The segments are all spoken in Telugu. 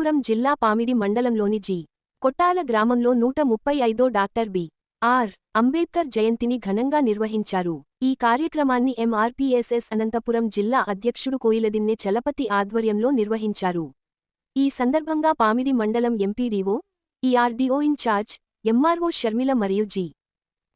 అనంతపురం జిల్లా పామిడి మండలంలోని జి. కొట్టాల గ్రామంలో 135వ డాక్టర్ బి.ఆర్. అంబేద్కర్ జయంతిని ఘనంగా నిర్వహించారు. ఈ కార్యక్రమాన్ని ఎంఆర్పీఎస్ఎస్ అనంతపురం జిల్లా అధ్యక్షుడు కోయిలదిన్నె చలపతి ఆధ్వర్యంలో నిర్వహించారు. ఈ సందర్భంగా పామిడి మండలం ఎంపీడీఓ, ఈఆర్డీఓ ఇన్ఛార్జ్, ఎంఆర్ఓ షర్మిల మరియు జి.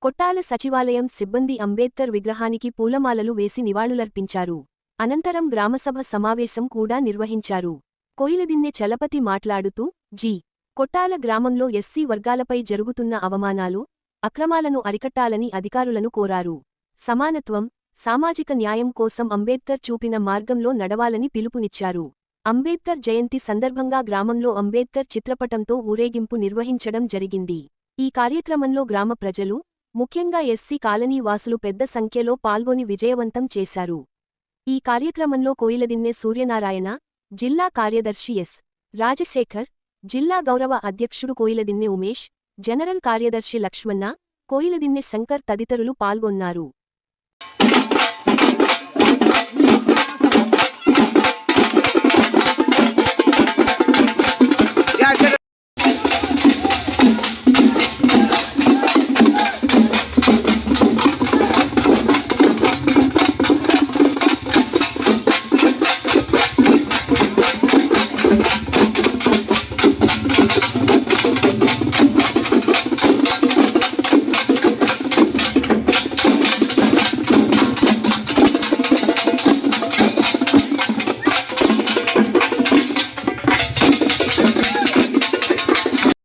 కొట్టాల సచివాలయం సిబ్బంది అంబేద్కర్ విగ్రహానికి పూలమాలలు వేసి నివాళులర్పించారు. అనంతరం గ్రామసభ సమావేశం కూడా నిర్వహించారు. కోయిలదిన్నె చలపతి మాట్లాడుతూ, జి. కొట్టాల గ్రామంలో ఎస్సీ వర్గాలపై జరుగుతున్న అవమానాలు, అక్రమాలను అరికట్టాలని అధికారులను కోరారు. సమానత్వం, సామాజిక న్యాయం కోసం అంబేద్కర్ చూపిన మార్గంలో నడవాలని పిలుపునిచ్చారు. అంబేద్కర్ జయంతి సందర్భంగా గ్రామంలో అంబేద్కర్ చిత్రపటంతో ఊరేగింపు నిర్వహించడం జరిగింది. ఈ కార్యక్రమంలో గ్రామ ప్రజలు, ముఖ్యంగా ఎస్సీ కాలనీ వాసులు పెద్ద సంఖ్యలో పాల్గొని విజయవంతం చేశారు. ఈ కార్యక్రమంలో కోయిలదిన్నె సూర్యనారాయణ, జిల్లా కార్యదర్శి ఎస్. రాజశేఖర్, జిల్లా గౌరవ అధ్యక్షుడు కోయిలదిన్నె ఉమేష్, జనరల్ కార్యదర్శి లక్ష్మణ, కోయిలదిన్నె శంకర్ తదితరులు పాల్గొన్నారు.